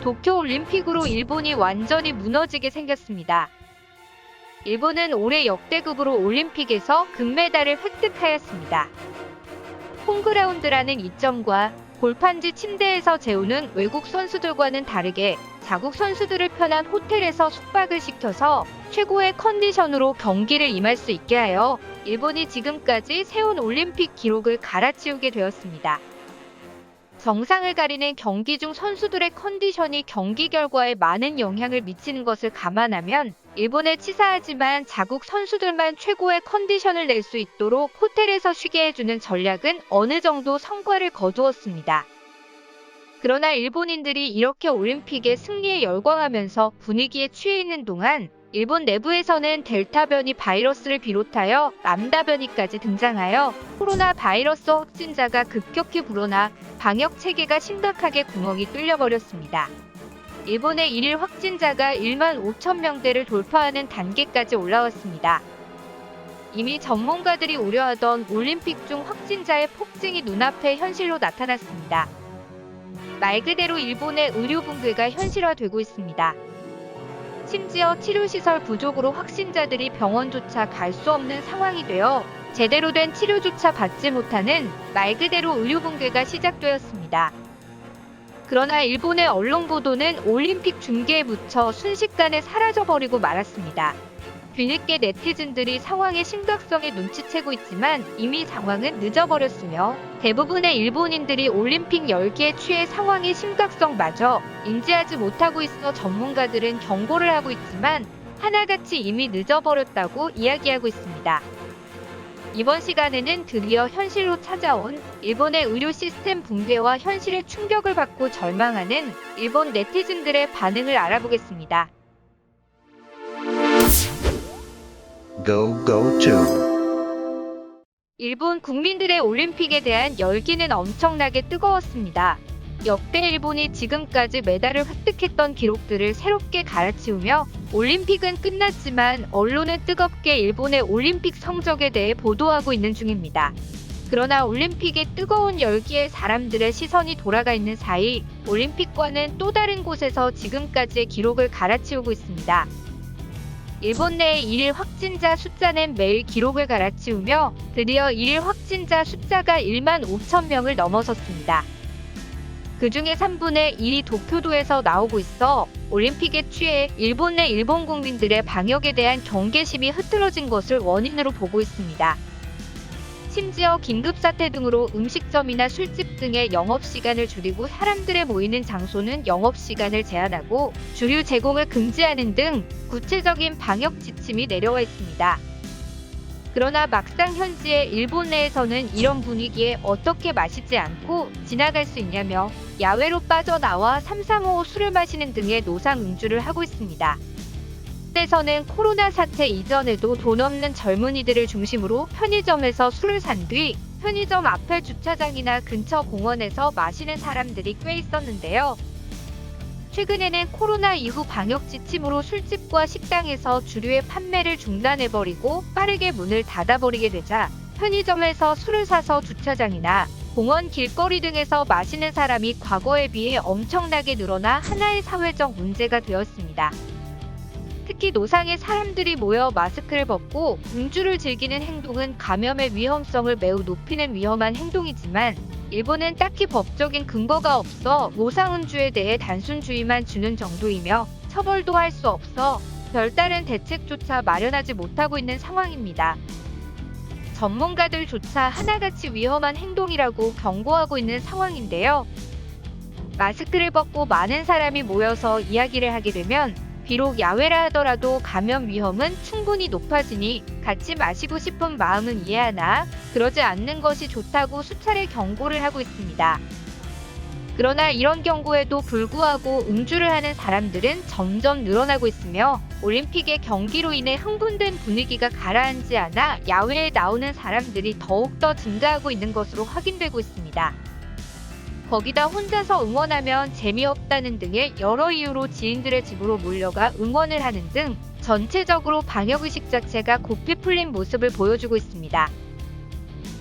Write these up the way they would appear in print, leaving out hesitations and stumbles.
도쿄올림픽으로 일본이 완전히 무너지게 생겼습니다. 일본은 올해 역대급으로 올림픽에서 금메달을 획득하였습니다. 홈그라운드라는 이점과 골판지 침대에서 재우는 외국 선수들과는 다르게 자국 선수들을 편한 호텔에서 숙박을 시켜서 최고의 컨디션으로 경기를 임할 수 있게 하여 일본이 지금까지 세운 올림픽 기록을 갈아치우게 되었습니다. 정상을 가리는 경기 중 선수들의 컨디션이 경기 결과에 많은 영향을 미치는 것을 감안하면 일본에 치사하지만 자국 선수들만 최고의 컨디션을 낼 수 있도록 호텔에서 쉬게 해주는 전략은 어느 정도 성과를 거두었습니다. 그러나 일본인들이 이렇게 올림픽의 승리에 열광하면서 분위기에 취해 있는 동안 일본 내부에서는 델타 변이 바이러스를 비롯하여 람다 변이까지 등장하여 코로나 바이러스 확진자가 급격히 불어나 방역 체계가 심각하게 구멍이 뚫려버렸습니다. 일본의 일일 확진자가 1만 5천 명대를 돌파하는 단계까지 올라왔습니다. 이미 전문가들이 우려하던 올림픽 중 확진자의 폭증이 눈앞에 현실로 나타났습니다. 말 그대로 일본의 의료 붕괴가 현실화되고 있습니다. 심지어 치료시설 부족으로 확진자들이 병원조차 갈 수 없는 상황이 되어 제대로 된 치료조차 받지 못하는 말 그대로 의료 붕괴가 시작되었습니다. 그러나 일본의 언론 보도는 올림픽 중계에 묻혀 순식간에 사라져버리고 말았습니다. 뒤늦게 네티즌들이 상황의 심각성을 눈치채고 있지만 이미 상황은 늦어버렸으며 대부분의 일본인들이 올림픽 열기에 취해 상황의 심각성마저 인지하지 못하고 있어 전문가들은 경고를 하고 있지만 하나같이 이미 늦어버렸다고 이야기하고 있습니다. 이번 시간에는 드디어 현실로 찾아온 일본의 의료 시스템 붕괴와 현실의 충격을 받고 절망하는 일본 네티즌들의 반응을 알아보겠습니다. 일본 국민들의 올림픽에 대한 열기는 엄청나게 뜨거웠습니다. 역대 일본이 지금까지 메달을 획득했던 기록들을 새롭게 갈아치우며 올림픽은 끝났지만 언론은 뜨겁게 일본의 올림픽 성적에 대해 보도하고 있는 중입니다. 그러나 올림픽의 뜨거운 열기에 사람들의 시선이 돌아가 있는 사이 올림픽과는 또 다른 곳에서 지금까지의 기록을 갈아치우고 있습니다. 일본 내의 일일 확진자 숫자는 매일 기록을 갈아치우며 드디어 일일 확진자 숫자가 1만 5천 명을 넘어섰습니다. 그 중에 3분의 1이 도쿄도에서 나오고 있어 올림픽에 취해 일본 내 일본 국민들의 방역에 대한 경계심이 흐트러진 것을 원인으로 보고 있습니다. 심지어 긴급사태 등으로 음식점이나 술집 등의 영업시간을 줄이고 사람들의 모이는 장소는 영업시간을 제한하고 주류 제공을 금지하는 등 구체적인 방역 지침이 내려와 있습니다. 그러나 막상 현지의 일본 내에서는 이런 분위기에 어떻게 마시지 않고 지나갈 수 있냐며 야외로 빠져나와 삼삼오오 술을 마시는 등의 노상 음주를 하고 있습니다. 에서는 코로나 사태 이전에도 돈 없는 젊은이들을 중심으로 편의점에서 술을 산 뒤 편의점 앞에 주차장이나 근처 공원에서 마시는 사람들이 꽤 있었는데요. 최근에는 코로나 이후 방역 지침으로 술집과 식당에서 주류의 판매를 중단해버리고 빠르게 문을 닫아버리게 되자 편의점에서 술을 사서 주차장이나 공원 길거리 등에서 마시는 사람이 과거에 비해 엄청나게 늘어나 하나의 사회적 문제가 되었습니다. 특히 노상에 사람들이 모여 마스크를 벗고 음주를 즐기는 행동은 감염의 위험성을 매우 높이는 위험한 행동이지만 일본은 딱히 법적인 근거가 없어 노상음주에 대해 단순주의만 주는 정도이며 처벌도 할 수 없어 별다른 대책조차 마련하지 못하고 있는 상황입니다. 전문가들조차 하나같이 위험한 행동이라고 경고하고 있는 상황인데요. 마스크를 벗고 많은 사람이 모여서 이야기를 하게 되면 비록 야외라 하더라도 감염 위험은 충분히 높아지니 같이 마시고 싶은 마음은 이해하나 그러지 않는 것이 좋다고 수차례 경고를 하고 있습니다. 그러나 이런 경고에도 불구하고 음주를 하는 사람들은 점점 늘어나고 있으며 올림픽의 경기로 인해 흥분된 분위기가 가라앉지 않아 야외에 나오는 사람들이 더욱더 증가하고 있는 것으로 확인되고 있습니다. 거기다 혼자서 응원하면 재미없다는 등의 여러 이유로 지인들의 집으로 몰려가 응원을 하는 등 전체적으로 방역의식 자체가 고삐 풀린 모습을 보여주고 있습니다.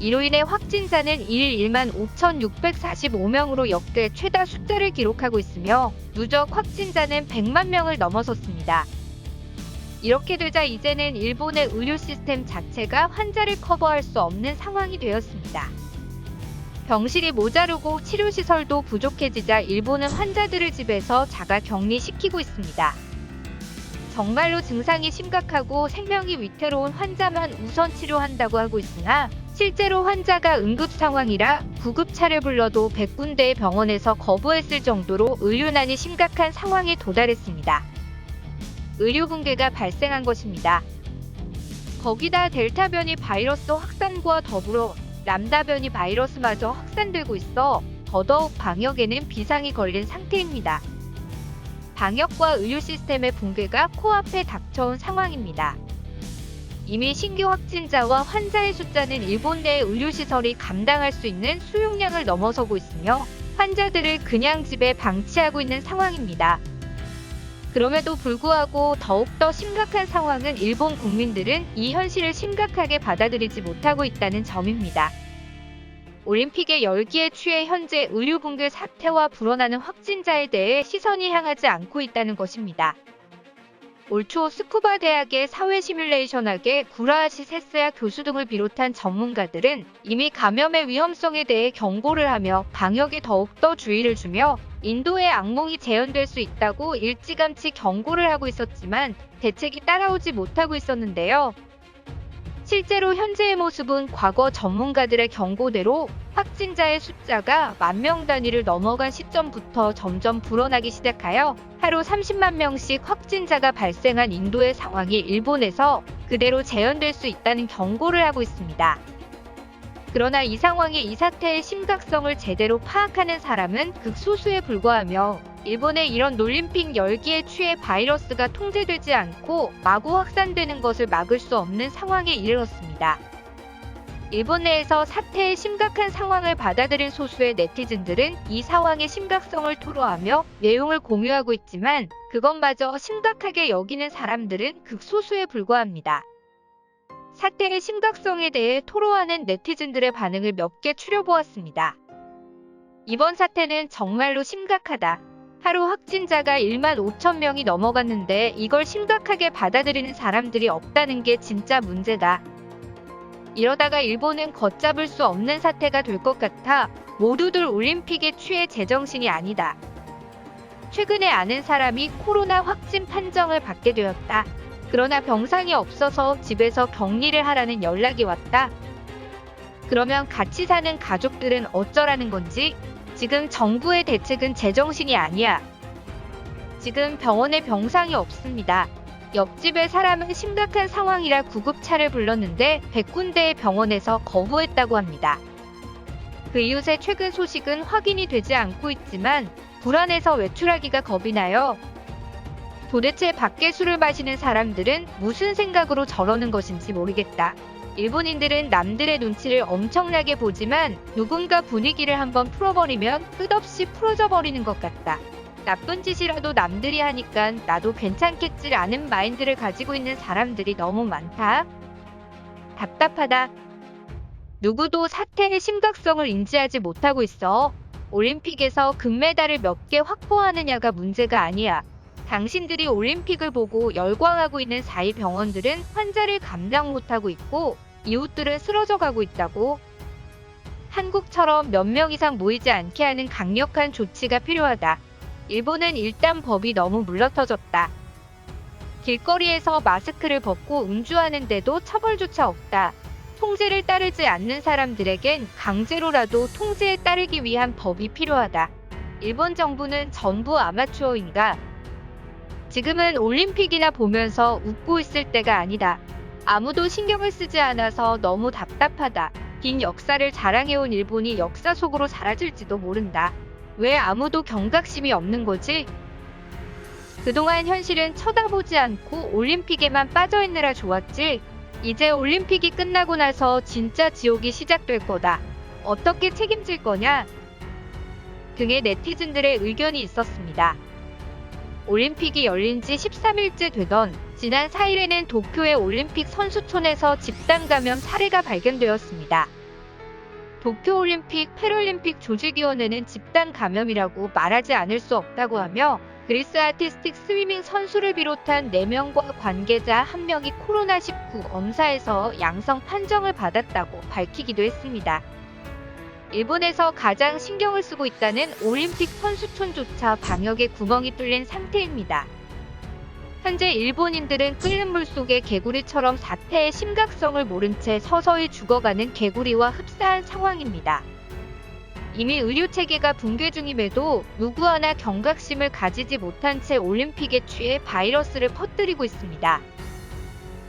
이로 인해 확진자는 일 1만 5,645명으로 역대 최다 숫자를 기록하고 있으며 누적 확진자는 100만 명을 넘어섰습니다. 이렇게 되자 이제는 일본의 의료 시스템 자체가 환자를 커버할 수 없는 상황이 되었습니다. 병실이 모자르고 치료시설도 부족해지자 일본은 환자들을 집에서 자가 격리시키고 있습니다. 정말로 증상이 심각하고 생명이 위태로운 환자만 우선 치료한다고 하고 있으나 실제로 환자가 응급 상황이라 구급차를 불러도 100군데의 병원에서 거부했을 정도로 의료난이 심각한 상황에 도달했습니다. 의료 붕괴가 발생한 것입니다. 거기다 델타 변이 바이러스 확산과 더불어 람다 변이 바이러스마저 확산되고 있어 더더욱 방역에는 비상이 걸린 상태입니다. 방역과 의료 시스템의 붕괴가 코앞에 닥쳐온 상황입니다. 이미 신규 확진자와 환자의 숫자는 일본 내 의료시설이 감당할 수 있는 수용량을 넘어서고 있으며 환자들을 그냥 집에 방치하고 있는 상황입니다. 그럼에도 불구하고 더욱더 심각한 상황은 일본 국민들은 이 현실을 심각하게 받아들이지 못하고 있다는 점입니다. 올림픽의 열기에 취해 현재 의료 붕괴 사태와 불어나는 확진자에 대해 시선이 향하지 않고 있다는 것입니다. 올 초 스쿠바 대학의 사회 시뮬레이션학의 구라하시 세스야 교수 등을 비롯한 전문가들은 이미 감염의 위험성에 대해 경고를 하며 방역에 더욱더 주의를 주며 인도의 악몽이 재현될 수 있다고 일찌감치 경고를 하고 있었지만 대책이 따라오지 못하고 있었는데요. 실제로 현재의 모습은 과거 전문가들의 경고대로 확진자의 숫자가 10,000명 단위를 넘어간 시점부터 점점 불어나기 시작하여 하루 30만 명씩 확진자가 발생한 인도의 상황이 일본에서 그대로 재현될 수 있다는 경고를 하고 있습니다. 그러나 이 상황이 이 사태의 심각성을 제대로 파악하는 사람은 극소수에 불과하며 일본의 이런 올림픽 열기에 취해 바이러스가 통제되지 않고 마구 확산되는 것을 막을 수 없는 상황에 이르렀습니다. 일본 내에서 사태의 심각한 상황을 받아들인 소수의 네티즌들은 이 상황의 심각성을 토로하며 내용을 공유하고 있지만 그것마저 심각하게 여기는 사람들은 극소수에 불과합니다. 사태의 심각성에 대해 토로하는 네티즌들의 반응을 몇 개 추려보았습니다. 이번 사태는 정말로 심각하다. 하루 확진자가 1만 5천 명이 넘어갔는데 이걸 심각하게 받아들이는 사람들이 없다는 게 진짜 문제다. 이러다가 일본은 걷잡을 수 없는 사태가 될 것 같아 모두들 올림픽에 취해 제정신이 아니다. 최근에 아는 사람이 코로나 확진 판정을 받게 되었다. 그러나 병상이 없어서 집에서 격리를 하라는 연락이 왔다. 그러면 같이 사는 가족들은 어쩌라는 건지? 지금 정부의 대책은 제정신이 아니야. 지금 병원에 병상이 없습니다. 옆집의 사람은 심각한 상황이라 구급차를 불렀는데 100군데의 병원에서 거부했다고 합니다. 그 이웃의 최근 소식은 확인이 되지 않고 있지만 불안해서 외출하기가 겁이 나요. 도대체 밖에 술을 마시는 사람들은 무슨 생각으로 저러는 것인지 모르겠다. 일본인들은 남들의 눈치를 엄청나게 보지만 누군가 분위기를 한번 풀어버리면 끝없이 풀어져 버리는 것 같다. 나쁜 짓이라도 남들이 하니까 나도 괜찮겠지라는 마인드를 가지고 있는 사람들이 너무 많다. 답답하다. 누구도 사태의 심각성을 인지하지 못하고 있어. 올림픽에서 금메달을 몇 개 확보하느냐가 문제가 아니야. 당신들이 올림픽을 보고 열광하고 있는 사이 병원들은 환자를 감당 못하고 있고 이웃들은 쓰러져 가고 있다고. 한국처럼 몇 명 이상 모이지 않게 하는 강력한 조치가 필요하다. 일본은 일단 법이 너무 물러터졌다. 길거리에서 마스크를 벗고 음주하는데도 처벌조차 없다. 통제를 따르지 않는 사람들에겐 강제로라도 통제에 따르기 위한 법이 필요하다. 일본 정부는 전부 아마추어인가? 지금은 올림픽이나 보면서 웃고 있을 때가 아니다. 아무도 신경을 쓰지 않아서 너무 답답하다. 긴 역사를 자랑해온 일본이 역사 속으로 사라질지도 모른다. 왜 아무도 경각심이 없는 거지? 그동안 현실은 쳐다보지 않고 올림픽에만 빠져있느라 좋았지. 이제 올림픽이 끝나고 나서 진짜 지옥이 시작될 거다. 어떻게 책임질 거냐? 등의 네티즌들의 의견이 있었습니다. 올림픽이 열린 지 13일째 되던 지난 4일에는 도쿄의 올림픽 선수촌에서 집단 감염 사례가 발견되었습니다. 도쿄올림픽, 패럴림픽 조직위원회는 집단 감염이라고 말하지 않을 수 없다고 하며 그리스 아티스틱 스위밍 선수를 비롯한 4명과 관계자 1명이 코로나19 검사에서 양성 판정을 받았다고 밝히기도 했습니다. 일본에서 가장 신경을 쓰고 있다는 올림픽 선수촌조차 방역에 구멍이 뚫린 상태입니다. 현재 일본인들은 끓는 물 속의 개구리처럼 사태의 심각성을 모른 채 서서히 죽어가는 개구리와 흡사한 상황입니다. 이미 의료체계가 붕괴 중임에도 누구 하나 경각심을 가지지 못한 채 올림픽에 취해 바이러스를 퍼뜨리고 있습니다.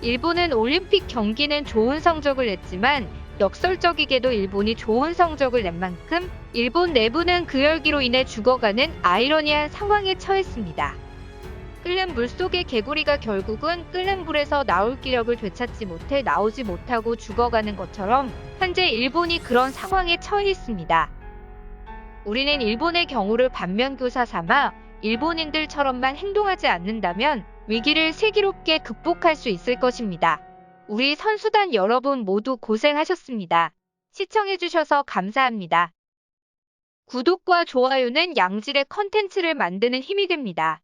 일본은 올림픽 경기는 좋은 성적을 냈지만 역설적이게도 일본이 좋은 성적을 낸 만큼 일본 내부는 그 열기로 인해 죽어가는 아이러니한 상황에 처했습니다. 끓는 물속의 개구리가 결국은 끓는 물에서 나올 기력을 되찾지 못해 나오지 못하고 죽어가는 것처럼 현재 일본이 그런 상황에 처해 있습니다. 우리는 일본의 경우를 반면교사 삼아 일본인들처럼만 행동하지 않는다면 위기를 슬기롭게 극복할 수 있을 것입니다. 우리 선수단 여러분 모두 고생하셨습니다. 시청해주셔서 감사합니다. 구독과 좋아요는 양질의 컨텐츠를 만드는 힘이 됩니다.